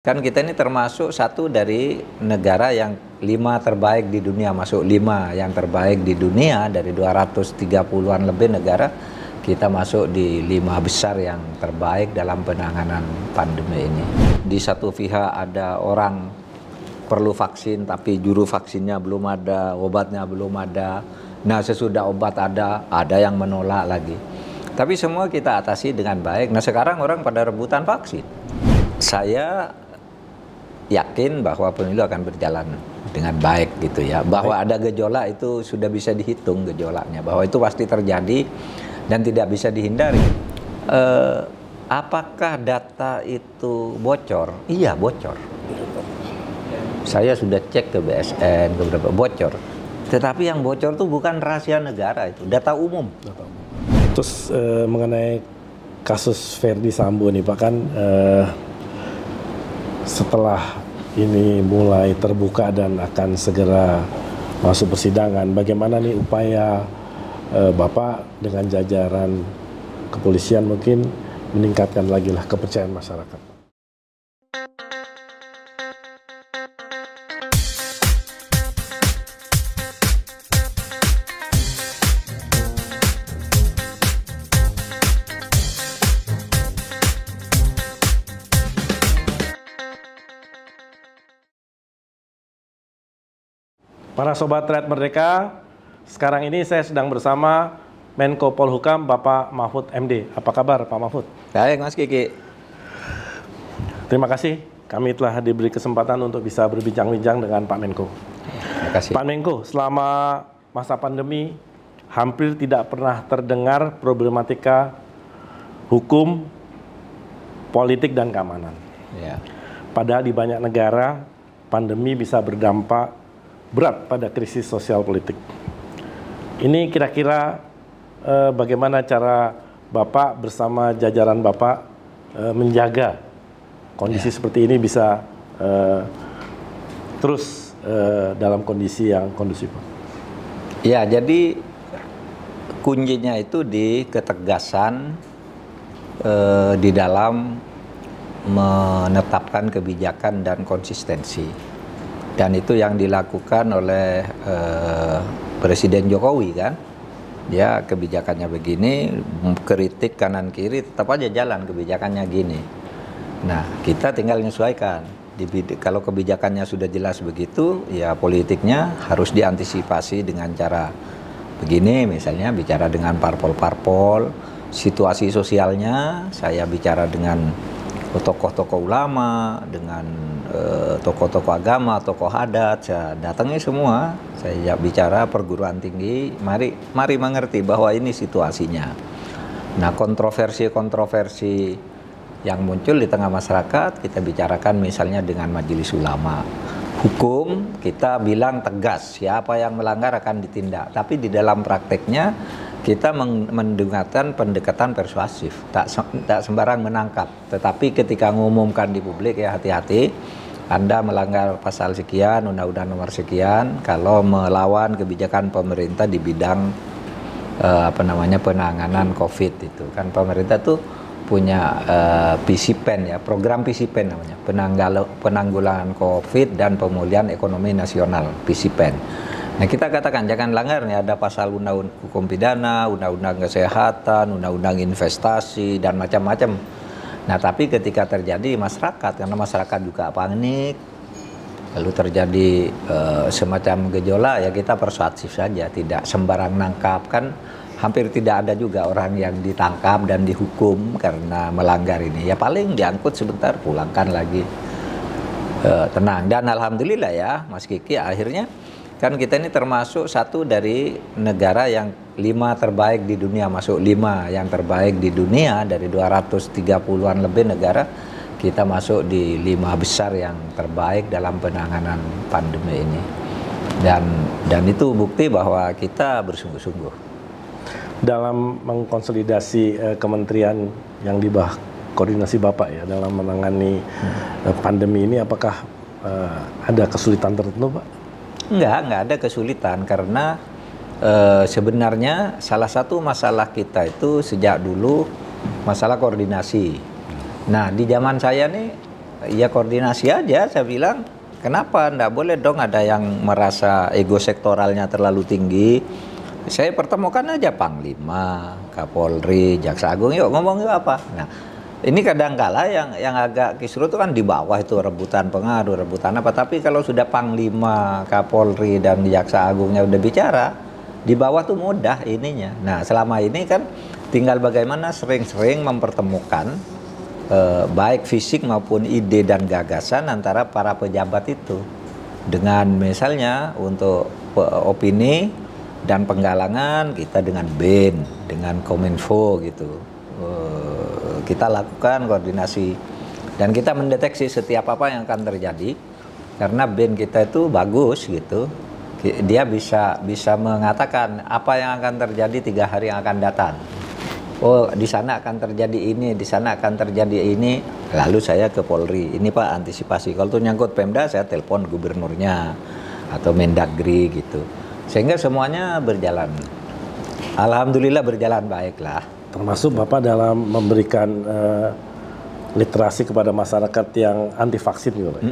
Kan kita ini termasuk satu dari negara yang 5 terbaik di dunia, masuk 5 yang terbaik di dunia dari 230-an lebih negara. Kita masuk di 5 besar yang terbaik dalam penanganan pandemi ini. Di satu pihak ada orang perlu vaksin tapi juru vaksinnya belum ada, obatnya belum ada. Nah sesudah obat ada yang menolak lagi. Tapi semua kita atasi dengan baik. Nah sekarang orang pada rebutan vaksin. Saya yakin bahwa pemilu akan berjalan dengan baik gitu ya. Bahwa ada gejolak itu sudah bisa dihitung gejolaknya. Bahwa itu pasti terjadi dan tidak bisa dihindari. Apakah data itu bocor? Iya bocor. Saya sudah cek ke BSN, ke beberapa bocor. Tetapi yang bocor itu bukan rahasia negara, itu data umum. Terus mengenai kasus Ferdy Sambo nih Pak, kan setelah ini mulai terbuka dan akan segera masuk persidangan, bagaimana nih upaya Bapak dengan jajaran kepolisian mungkin meningkatkan lagi lah kepercayaan masyarakat? Para Sobat Rakyat Merdeka, sekarang ini saya sedang bersama Menko Polhukam Bapak Mahfud MD. Apa kabar Pak Mahfud? Baik Mas Kiki. Terima kasih, kami telah diberi kesempatan untuk bisa berbincang-bincang dengan Pak Menko. Terima kasih. Pak Menko, selama masa pandemi hampir tidak pernah terdengar problematika hukum, politik, dan keamanan. Ya. Padahal di banyak negara, pandemi bisa berdampak berat pada krisis sosial politik. Ini kira-kira bagaimana cara Bapak bersama jajaran Bapak menjaga kondisi seperti ini bisa terus dalam kondisi yang kondusif? Ya, jadi kuncinya itu di ketegasan di dalam menetapkan kebijakan dan konsistensi. Dan itu yang dilakukan oleh Presiden Jokowi kan. Ya kebijakannya begini, kritik kanan kiri tetap aja jalan kebijakannya gini. Nah kita tinggal menyesuaikan. Kalau kebijakannya sudah jelas begitu, ya politiknya harus diantisipasi dengan cara begini. Misalnya bicara dengan parpol-parpol, situasi sosialnya saya bicara dengan tokoh-tokoh ulama, dengan tokoh-tokoh agama, tokoh adat, saya datangi semua, saya bicara perguruan tinggi, mari mengerti bahwa ini situasinya. Nah kontroversi-kontroversi yang muncul di tengah masyarakat, kita bicarakan misalnya dengan majelis ulama. Hukum, kita bilang tegas, siapa yang melanggar akan ditindak, tapi di dalam prakteknya, kita menggunakan pendekatan persuasif, tak sembarang menangkap. Tetapi ketika mengumumkan di publik ya hati-hati, Anda melanggar pasal sekian, undang-undang nomor sekian, kalau melawan kebijakan pemerintah di bidang penanganan COVID itu kan pemerintah tuh punya PCPEN ya, program PCPEN namanya, penanggulangan COVID dan pemulihan ekonomi nasional PCPEN. Nah kita katakan jangan langgar nih, ada pasal undang-undang hukum pidana, undang-undang kesehatan, undang-undang investasi dan macam-macam. Nah tapi ketika terjadi masyarakat, karena masyarakat juga panik, lalu terjadi semacam gejolak, ya kita persuasif saja, tidak sembarang nangkap. Kan hampir tidak ada juga orang yang ditangkap dan dihukum karena melanggar ini. Ya paling diangkut sebentar, pulangkan lagi, tenang. Dan alhamdulillah ya Mas Kiki, akhirnya kan kita ini termasuk satu dari negara yang 5 terbaik di dunia, masuk 5 yang terbaik di dunia dari 230-an lebih negara. Kita masuk di 5 besar yang terbaik dalam penanganan pandemi ini. Dan itu bukti bahwa kita bersungguh-sungguh. Dalam mengkonsolidasi kementerian yang di bawah koordinasi Bapak ya dalam menangani pandemi ini, apakah ada kesulitan tertentu Pak? Enggak ada kesulitan karena sebenarnya salah satu masalah kita itu sejak dulu masalah koordinasi. Nah di zaman saya nih ya koordinasi aja. Saya bilang, kenapa nggak boleh dong ada yang merasa ego sektoralnya terlalu tinggi. Saya pertemukan aja Panglima, Kapolri, Jaksa Agung, yuk ngomong yuk apa. Nah, ini kadang-kala yang agak kisruh itu kan di bawah itu rebutan pengaruh, rebutan apa. Tapi kalau sudah Panglima, Kapolri, dan Jaksa Agungnya udah bicara, di bawah tuh mudah ininya. Nah, selama ini kan tinggal bagaimana sering-sering mempertemukan baik fisik maupun ide dan gagasan antara para pejabat itu. Dengan misalnya untuk opini dan penggalangan kita dengan BIN, dengan Kominfo gitu. Kita lakukan koordinasi dan kita mendeteksi setiap apa yang akan terjadi karena BIN kita itu bagus gitu. Dia bisa mengatakan apa yang akan terjadi 3 hari yang akan datang. Oh, di sana akan terjadi ini, di sana akan terjadi ini. Lalu saya ke Polri, ini Pak antisipasi. Kalau itu nyangkut Pemda, saya telepon gubernurnya atau Mendagri gitu. Sehingga semuanya berjalan. Alhamdulillah berjalan baik lah. Termasuk Bapak dalam memberikan literasi kepada masyarakat yang anti vaksin gitu, Pak.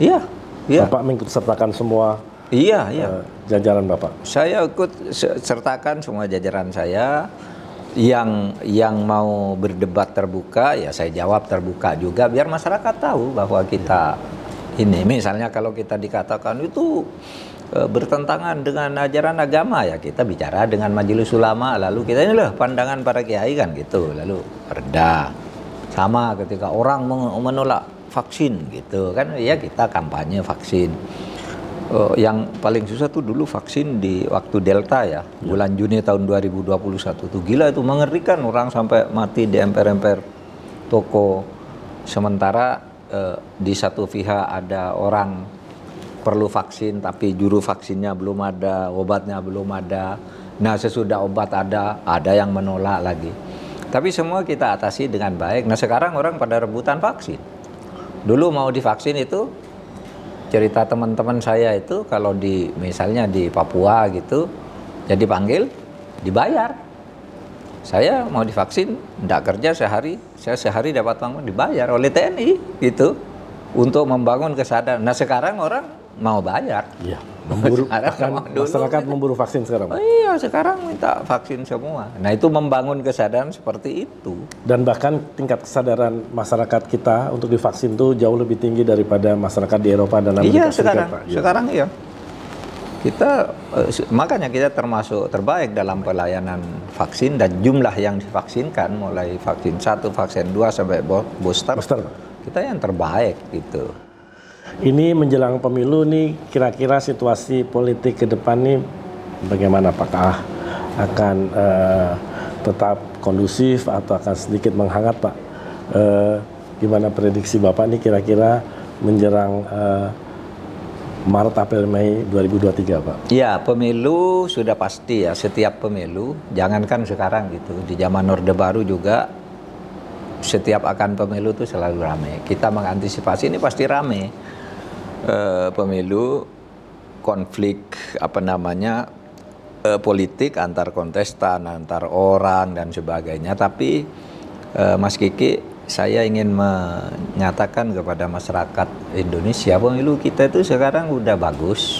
Iya, iya. Bapak mengikut sertakan semua jajaran Bapak. Saya ikut sertakan semua jajaran saya. Yang mau berdebat terbuka, ya saya jawab terbuka juga biar masyarakat tahu bahwa kita ini. Misalnya kalau kita dikatakan itu bertentangan dengan ajaran agama, ya kita bicara dengan majelis ulama, lalu kita ini loh pandangan para kiai kan gitu, lalu reda. Sama ketika orang menolak vaksin gitu kan, ya kita kampanye vaksin. Yang paling susah tuh dulu vaksin di waktu Delta ya, bulan Juni tahun 2021 tuh gila itu, mengerikan, orang sampai mati di emper-emper toko. Sementara di satu pihak ada orang perlu vaksin tapi juru vaksinnya belum ada, obatnya belum ada. Nah sesudah obat ada yang menolak lagi. Tapi semua kita atasi dengan baik. Nah sekarang orang pada rebutan vaksin. Dulu mau divaksin itu, cerita teman-teman saya itu kalau misalnya di Papua gitu, jadi panggil, dibayar. Saya mau divaksin, enggak kerja sehari, saya sehari dapat uang dibayar oleh TNI gitu, untuk membangun kesadaran. Nah sekarang orang mau bayar. Iya. Masyarakat memburu vaksin sekarang. Oh iya, sekarang minta vaksin semua. Nah itu membangun kesadaran seperti itu. Dan bahkan tingkat kesadaran masyarakat kita untuk divaksin itu jauh lebih tinggi daripada masyarakat di Eropa dan Amerika Serikat, Pak. Sekarang iya. Kita makanya kita termasuk terbaik dalam pelayanan vaksin dan jumlah yang divaksinkan mulai vaksin 1, vaksin 2 sampai booster. Kita yang terbaik gitu. Ini menjelang pemilu nih, kira-kira situasi politik ke depan nih bagaimana? Apakah akan tetap kondusif atau akan sedikit menghangat, Pak? Gimana prediksi Bapak nih kira-kira menjelang Maret, April, Mei 2023, Pak? Ya, pemilu sudah pasti ya, setiap pemilu, jangankan sekarang gitu, di zaman Orde Baru juga setiap akan pemilu itu selalu ramai. Kita mengantisipasi ini pasti ramai. Pemilu, konflik politik antar kontestan, antar orang dan sebagainya. Tapi Mas Kiki, saya ingin menyatakan kepada masyarakat Indonesia, pemilu kita itu sekarang udah bagus,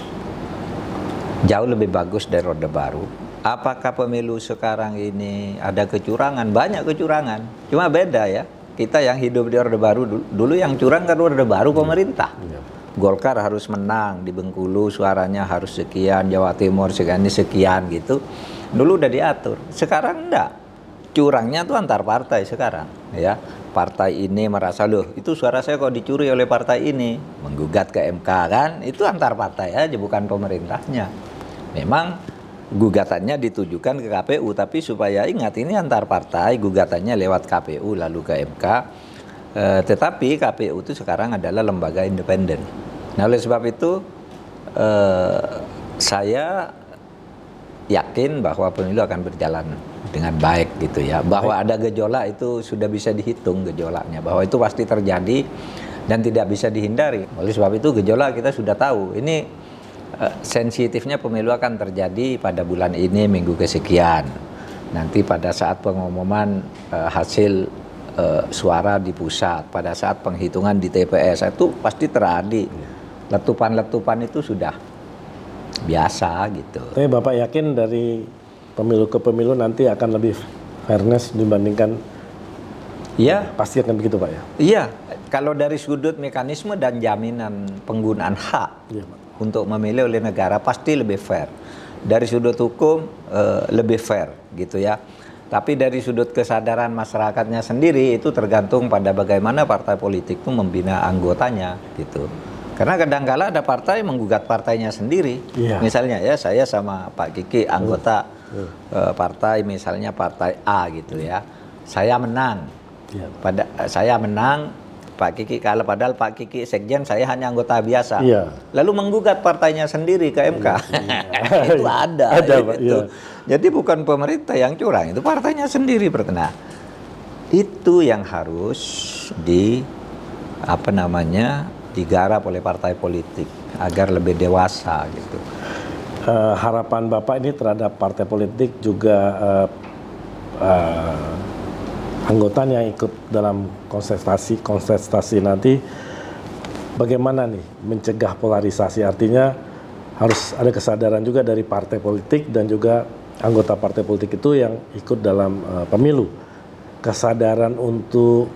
jauh lebih bagus dari Orde Baru. Apakah pemilu sekarang ini ada kecurangan? Banyak kecurangan, cuma beda ya. Kita yang hidup di Orde Baru dulu yang curang kan Orde Baru pemerintah. Golkar harus menang di Bengkulu, suaranya harus sekian, Jawa Timur sekian gitu. Dulu udah diatur. Sekarang enggak. Curangnya tuh antar partai sekarang, ya. Partai ini merasa, loh itu suara saya kok dicuri oleh partai ini, menggugat ke MK kan, itu antar partai aja, bukan pemerintahnya. Memang gugatannya ditujukan ke KPU, tapi supaya ingat ini antar partai, gugatannya lewat KPU lalu ke MK. Tetapi KPU itu sekarang adalah lembaga independen. Nah oleh sebab itu saya yakin bahwa pemilu akan berjalan dengan baik gitu ya. Bahwa ada gejolak itu sudah bisa dihitung gejolaknya, bahwa itu pasti terjadi dan tidak bisa dihindari. Oleh sebab itu gejolak kita sudah tahu. Ini sensitifnya pemilu akan terjadi pada bulan ini, minggu kesekian. Nanti pada saat pengumuman hasil suara di pusat, pada saat penghitungan di TPS itu pasti terjadi. Letupan-letupan itu sudah biasa gitu. Tapi Bapak yakin dari pemilu ke pemilu nanti akan lebih fairness dibandingkan? Iya. Pasti akan begitu Pak ya? Iya, kalau dari sudut mekanisme dan jaminan penggunaan hak untuk memilih oleh negara pasti lebih fair. Dari sudut hukum lebih fair gitu ya. Tapi dari sudut kesadaran masyarakatnya sendiri itu tergantung pada bagaimana partai politik itu membina anggotanya gitu. Karena kadang-kala ada partai menggugat partainya sendiri. Misalnya ya saya sama Pak Kiki anggota partai, misalnya partai A gitu ya. Saya menang. Saya menang, Pak Kiki kalah, padahal Pak Kiki sekjen, saya hanya anggota biasa. Lalu menggugat partainya sendiri ke MK. Itu ada Pak, gitu. Jadi bukan pemerintah yang curang, itu partainya sendiri berkena. Itu yang harus digarap oleh partai politik agar lebih dewasa gitu. Harapan Bapak ini terhadap partai politik juga anggotanya yang ikut dalam kontestasi nanti, bagaimana nih mencegah polarisasi? Artinya harus ada kesadaran juga dari partai politik dan juga anggota partai politik itu yang ikut dalam pemilu. Kesadaran untuk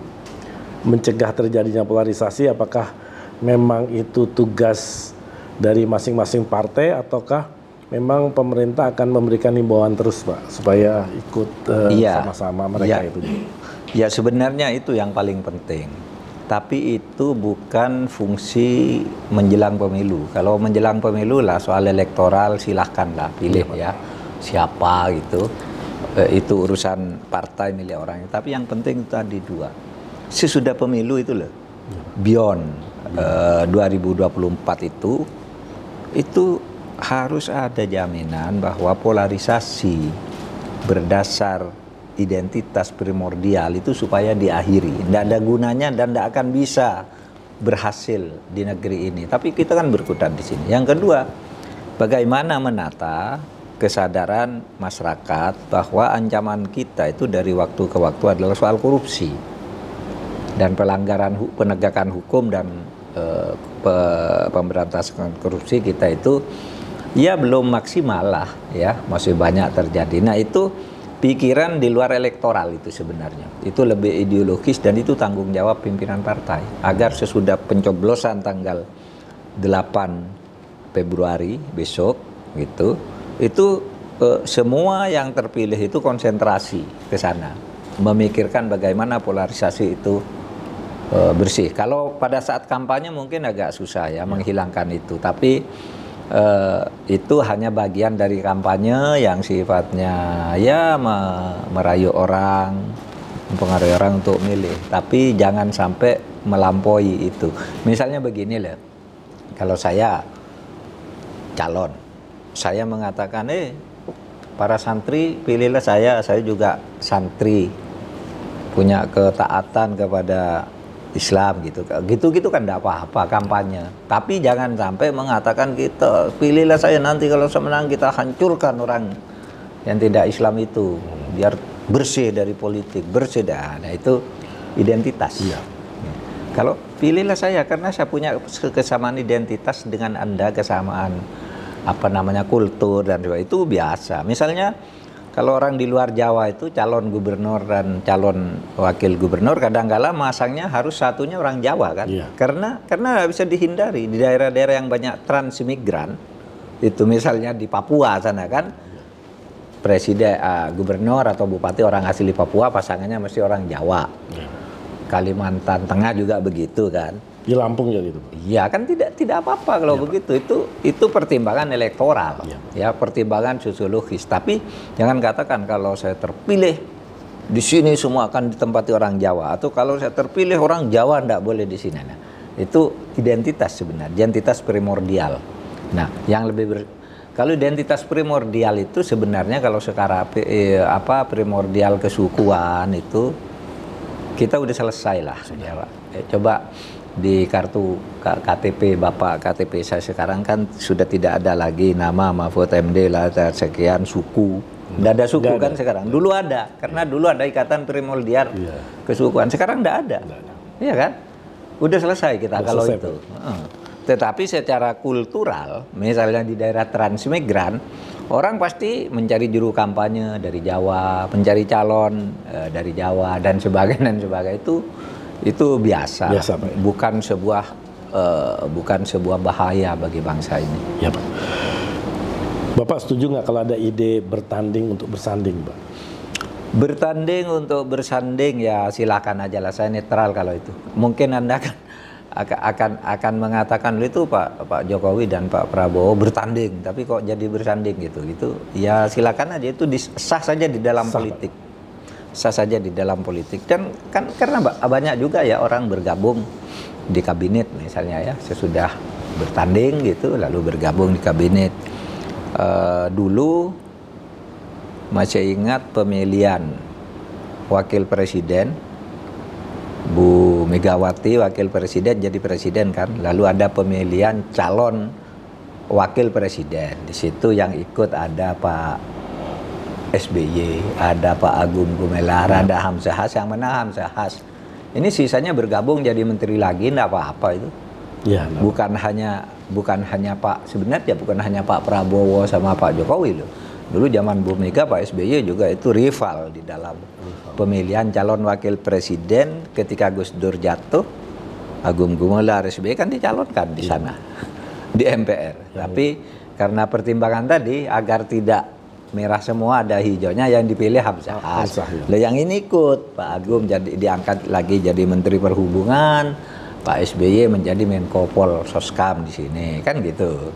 mencegah terjadinya polarisasi, apakah memang itu tugas dari masing-masing partai ataukah memang pemerintah akan memberikan himbauan terus Pak supaya ikut sama-sama mereka itu? Ya sebenarnya itu yang paling penting. Tapi itu bukan fungsi menjelang pemilu. Kalau menjelang pemilu lah soal elektoral silahkanlah pilih ya siapa gitu. Itu urusan partai milih orang. Tapi yang penting itu tadi dua. Sesudah pemilu itu loh. Beyond 2024 itu harus ada jaminan bahwa polarisasi berdasar identitas primordial itu supaya diakhiri. Tidak ada gunanya dan tidak akan bisa berhasil di negeri ini. Tapi kita kan berkutat di sini. Yang kedua, bagaimana menata kesadaran masyarakat bahwa ancaman kita itu dari waktu ke waktu adalah soal korupsi dan pelanggaran penegakan hukum dan pemberantasan korupsi kita itu ya belum maksimal lah ya, masih banyak terjadi. Nah itu pikiran di luar elektoral itu sebenarnya. Itu lebih ideologis dan itu tanggung jawab pimpinan partai. Agar sesudah pencoblosan tanggal 8 Februari besok gitu, itu semua yang terpilih itu konsentrasi ke sana. Memikirkan bagaimana polarisasi itu bersih. Kalau pada saat kampanye mungkin agak susah ya menghilangkan itu. Tapi itu hanya bagian dari kampanye yang sifatnya ya merayu orang, mempengaruhi orang untuk milih. Tapi jangan sampai melampaui itu. Misalnya begini loh, kalau saya calon, saya mengatakan para santri pilihlah saya juga santri, punya ketaatan kepada Islam gitu kan tidak apa-apa kampanye. Tapi jangan sampai mengatakan kita pilihlah saya nanti kalau saya menang kita hancurkan orang yang tidak Islam itu biar bersih dari politik, bersih dah. Nah itu identitas. Kalau pilihlah saya karena saya punya kesamaan identitas dengan Anda, kesamaan kultur dan itu biasa. Misalnya kalau orang di luar Jawa itu calon gubernur dan calon wakil gubernur kadang-kala masangnya harus satunya orang Jawa kan. Karena nggak bisa dihindari di daerah-daerah yang banyak transimigran itu, misalnya di Papua sana kan, presiden gubernur atau bupati orang asli Papua pasangannya mesti orang Jawa. Kalimantan Tengah juga begitu kan. Di Lampung ya gitu. Iya kan tidak apa-apa kalau begitu. Itu pertimbangan elektoral, ya pertimbangan sosiologis. Tapi jangan katakan kalau saya terpilih di sini semua akan ditempati orang Jawa, atau kalau saya terpilih orang Jawa tidak boleh di sini. Nah, itu identitas sebenarnya, identitas primordial. Nah, yang kalau identitas primordial itu sebenarnya kalau sekarang primordial kesukuan itu kita udah selesai lah, ya Pak. Coba di kartu KTP Bapak, KTP saya sekarang kan sudah tidak ada lagi nama Mahfud MD lah, sekian suku. Nggak ada suku kan sekarang. Dulu ada, karena dulu ada ikatan primordial kesukuan. Sekarang nggak ada. Iya kan? Udah selesai kita kalau itu. Tetapi secara kultural, misalnya di daerah transmigran, orang pasti mencari juru kampanye dari Jawa, mencari calon dari Jawa dan sebagainya itu biasa. Pak. Bukan sebuah bahaya bagi bangsa ini. Ya, Pak. Bapak setuju nggak kalau ada ide bertanding untuk bersanding, Pak? Bertanding untuk bersanding ya silakan aja lah, saya netral kalau itu. Mungkin Anda akan mengatakan itu Pak Jokowi dan Pak Prabowo bertanding, tapi kok jadi bersanding gitu. Ya silakan aja, itu sah saja di dalam politik. Sah saja di dalam politik. Dan kan karena banyak juga ya orang bergabung di kabinet misalnya ya, sesudah bertanding gitu lalu bergabung di kabinet. Dulu masih ingat pemilihan wakil presiden, Bu Megawati wakil presiden jadi presiden kan, lalu ada pemilihan calon wakil presiden. Di situ yang ikut ada Pak SBY, ada Pak Agung Gumelar, ada Hamzah Has, yang menang Hamzah Has. Ini sisanya bergabung jadi menteri lagi, enggak apa-apa itu. Ya, bukan hanya sebenarnya bukan hanya Pak Prabowo sama Pak Jokowi loh. Dulu zaman Bu Mega, Pak SBY juga itu rival di dalam pemilihan calon wakil presiden. Ketika Gus Dur jatuh, Agung Gumelar, SBY kan dicalonkan di sana di MPR. Tapi karena pertimbangan tadi agar tidak merah semua ada hijaunya, yang dipilih Hamzah Has. Lah yang ini ikut Pak Agung jadi diangkat lagi jadi Menteri Perhubungan, Pak SBY menjadi Menko Pol Soskam di sini, kan gitu.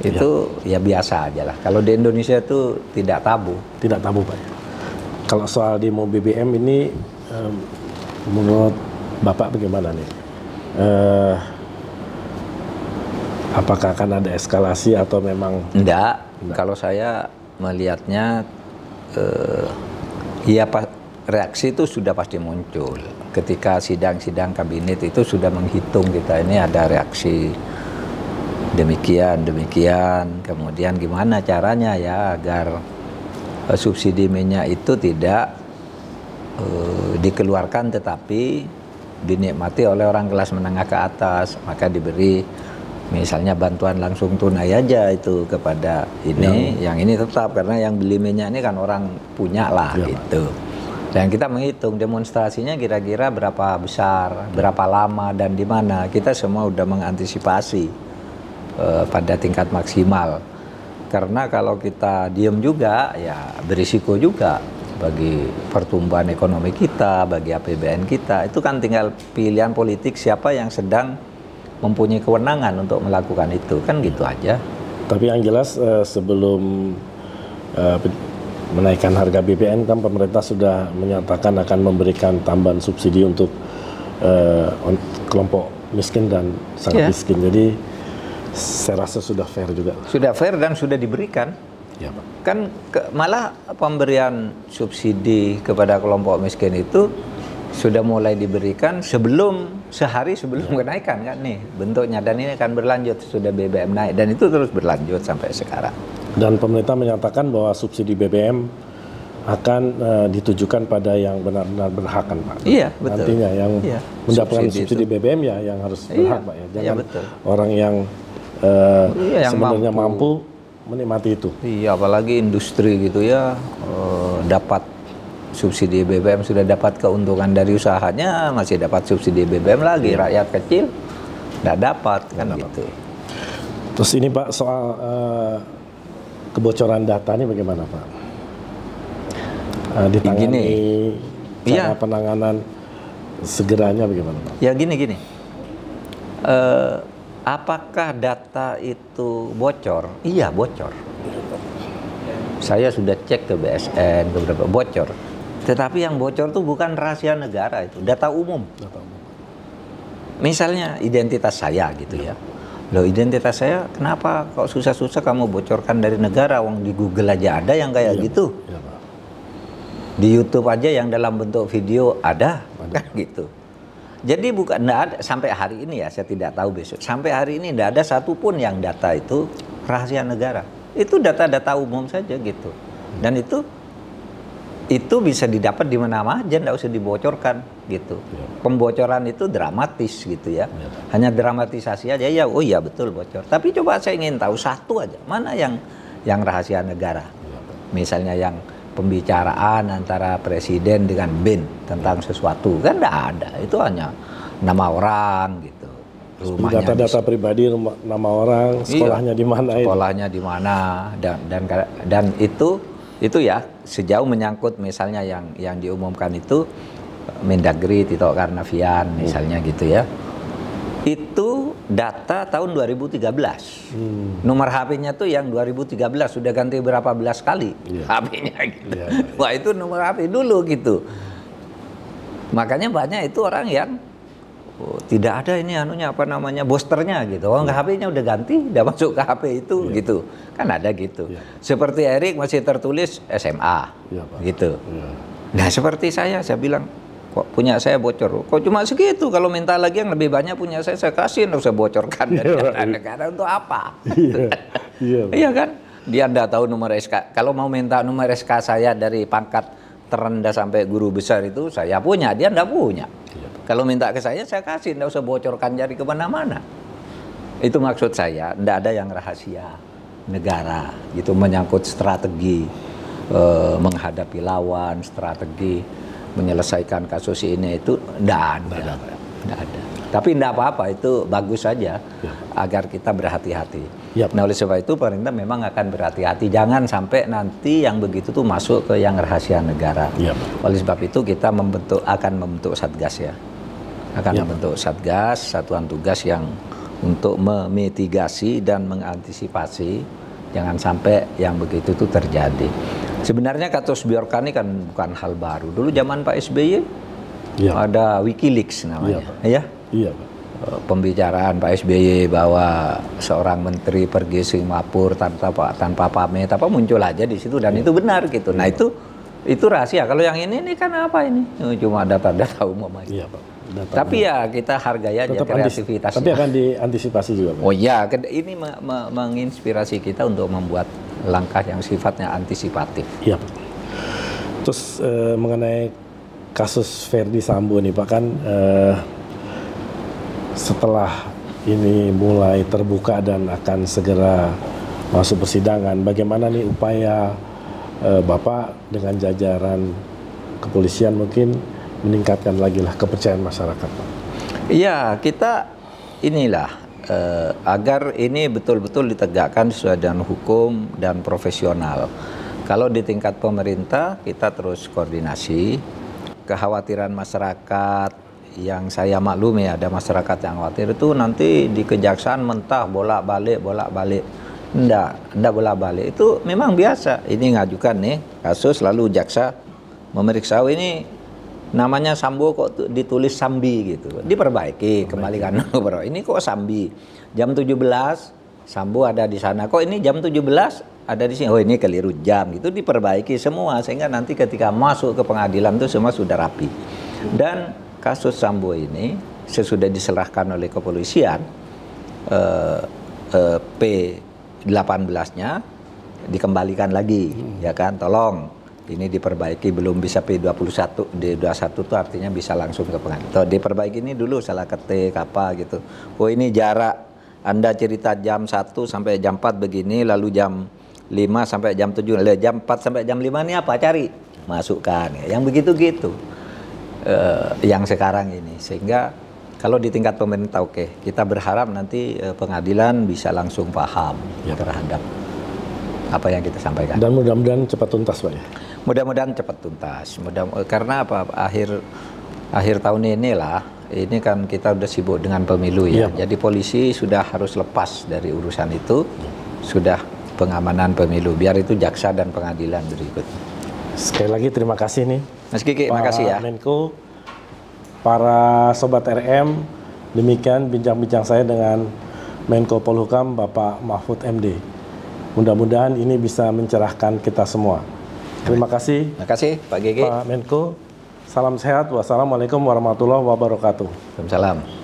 Itu ya biasa aja lah. Kalau di Indonesia itu tidak tabu. Tidak tabu, Pak. Kalau soal demo BBM ini, menurut Bapak bagaimana nih? Apakah akan ada eskalasi atau memang? Enggak. Kalau saya melihatnya, ya reaksi itu sudah pasti muncul. Ketika sidang-sidang kabinet itu sudah menghitung kita ini ada reaksi demikian, kemudian gimana caranya ya agar subsidi minyak itu tidak dikeluarkan tetapi dinikmati oleh orang kelas menengah ke atas, maka diberi misalnya bantuan langsung tunai aja itu kepada ini, yang ini tetap karena yang beli minyak ini kan orang punya lah gitu. Dan kita menghitung demonstrasinya kira-kira berapa besar, berapa lama dan di mana. Kita semua udah mengantisipasi pada tingkat maksimal. Karena kalau kita diem juga ya berisiko juga bagi pertumbuhan ekonomi kita, bagi APBN kita. Itu kan tinggal pilihan politik siapa yang sedang mempunyai kewenangan untuk melakukan itu, kan gitu aja. Tapi yang jelas sebelum menaikkan harga BBM kan pemerintah sudah menyatakan akan memberikan tambahan subsidi untuk kelompok miskin dan sangat miskin. Jadi saya rasa sudah fair juga. Sudah fair dan sudah diberikan. Ya, Pak. Kan malah pemberian subsidi kepada kelompok miskin itu sudah mulai diberikan sehari sebelum kenaikan kan nih bentuknya, dan ini akan berlanjut sudah BBM naik dan itu terus berlanjut sampai sekarang. Dan pemerintah menyatakan bahwa subsidi BBM akan ditujukan pada yang benar-benar berhak kan, Pak? Iya, betul. Nantinya yang mendapatkan subsidi BBM ya yang harus berhak, Pak ya. Jangan orang yang sebenarnya mampu menikmati itu. Iya, apalagi industri gitu ya dapat subsidi BBM, sudah dapat keuntungan dari usahanya, masih dapat subsidi BBM lagi, rakyat kecil nggak dapat kan gitu. Terus ini Pak soal kebocoran data ini bagaimana Pak? Ditangani cara penanganan segeranya bagaimana Pak? Ya gini. Apakah data itu bocor? Iya bocor. Saya sudah cek ke BSN beberapa bocor. Tetapi yang bocor itu bukan rahasia negara, itu data umum. Misalnya identitas saya gitu ya. Loh identitas saya kenapa kok susah-susah kamu bocorkan dari negara? Wong di Google aja ada yang kayak gitu. Di YouTube aja yang dalam bentuk video ada. Kan gitu. Jadi bukan ada sampai hari ini ya, saya tidak tahu besok. Sampai hari ini tidak ada satupun yang data itu rahasia negara. Itu data-data umum saja gitu. Dan itu bisa didapat di mana aja, nggak usah dibocorkan gitu. Pembocoran itu dramatis gitu ya. Hanya dramatisasi aja ya. Oh iya betul bocor. Tapi coba saya ingin tahu satu aja, mana yang rahasia negara? Misalnya yang pembicaraan antara presiden dengan BIN tentang sesuatu, kan nggak ada. Itu hanya nama orang gitu. Data-data pribadi, nama orang, sekolahnya di mana? Sekolahnya di mana dan itu ya sejauh menyangkut misalnya yang diumumkan itu Mendagri Tito Karnavian misalnya gitu ya. Itu data tahun 2013. Nomor HP-nya tuh yang 2013 sudah ganti berapa belas kali HP-nya gitu. Wah, itu nomor HP dulu gitu. Makanya banyak itu orang yang tidak ada ini anunya apa namanya boosternya gitu. Oh, HP-nya udah ganti, udah masuk ke HP itu gitu. Kan ada gitu. Seperti Erik masih tertulis SMA gitu. Nah, seperti saya bilang kok punya saya bocor. Kok cuma segitu? Kalau minta lagi yang lebih banyak punya saya kasih, nggak usah bocorkan dari data negara untuk apa? Iya kan? Dia nggak tahu nomor SK. Kalau mau minta nomor SK saya dari pangkat terendah sampai guru besar itu saya punya, dia nggak punya. Kalau minta ke saya kasih, nggak usah bocorkan jari kemana-mana. Itu maksud saya, nggak ada yang rahasia negara gitu, menyangkut strategi menghadapi lawan, strategi menyelesaikan kasus ini itu nggak ada. Tapi nggak apa-apa, itu bagus saja agar kita berhati-hati. Nah, oleh sebab itu pemerintah memang akan berhati-hati, jangan sampai nanti yang begitu tuh masuk ke yang rahasia negara. Oleh sebab itu kita akan membentuk satgas ya, membentuk satgas, satuan tugas yang untuk memitigasi dan mengantisipasi jangan sampai yang begitu itu terjadi. Sebenarnya kasus Bjorka ini kan bukan hal baru. Dulu zaman Pak SBY ada WikiLeaks namanya, pembicaraan Pak SBY bahwa seorang menteri pergi Singapura tanpa pamit, muncul aja di situ dan itu benar gitu. Nah itu rahasia. Kalau yang ini kan apa ini? Cuma data-data umum aja. Tapi ya kita hargai aja kreativitasnya. Tapi akan diantisipasi juga, Pak. Oh iya, ini menginspirasi kita untuk membuat langkah yang sifatnya antisipatif. Iya, Pak. Terus mengenai kasus Verdi Sambo nih, Pak, kan setelah ini mulai terbuka dan akan segera masuk persidangan, bagaimana nih upaya Bapak dengan jajaran kepolisian mungkin meningkatkan lagi lah kepercayaan masyarakat, Pak? Iya, kita inilah agar ini betul-betul ditegakkan sesuai dengan hukum dan profesional. Kalau di tingkat pemerintah kita terus koordinasi. Kekhawatiran masyarakat yang saya maklumi, ada masyarakat yang khawatir itu nanti di kejaksaan mentah bolak-balik. Enggak bolak-balik. Itu memang biasa. Ini ngajukan nih kasus lalu jaksa memeriksa ini namanya Sambo kok ditulis Sambi gitu. Diperbaiki, kembalikan dulu. Ini kok Sambi. Jam 17 Sambo ada di sana. Kok ini jam 17 ada di sini. Oh, ini keliru jam gitu. Diperbaiki semua sehingga nanti ketika masuk ke pengadilan itu semua sudah rapi. Dan kasus Sambo ini sesudah diserahkan oleh kepolisian P18-nya dikembalikan lagi, ya kan? Tolong ini diperbaiki, belum bisa P21, D21 itu artinya bisa langsung ke pengadilan. Diperbaiki ini dulu, salah ketik apa gitu. Oh, ini jarak Anda cerita jam 1 sampai jam 4 begini, lalu jam 5 sampai jam 7, jam 4 sampai jam 5 ini apa? Cari, masukkan. Yang begitu-gitu. Yang sekarang ini. Sehingga kalau di tingkat pemerintah oke, kita berharap nanti pengadilan bisa langsung paham terhadap apa yang kita sampaikan. Dan mudah-mudahan cepat tuntas, Pak ya. Mudah-mudahan cepat tuntas. Karena apa? Akhir tahun inilah, ini kan kita udah sibuk dengan pemilu ya. Jadi polisi sudah harus lepas dari urusan itu, sudah pengamanan pemilu. Biar itu jaksa dan pengadilan berikut. Sekali lagi terima kasih nih, Mas Kiki, terima kasih ya. Menko, para sobat RM, demikian bincang-bincang saya dengan Menko Polhukam Bapak Mahfud MD. Mudah-mudahan ini bisa mencerahkan kita semua. Terima kasih. Terima kasih Pak Gigi. Pak Menko, salam sehat. Wassalamualaikum warahmatullahi wabarakatuh. Waalaikumsalam.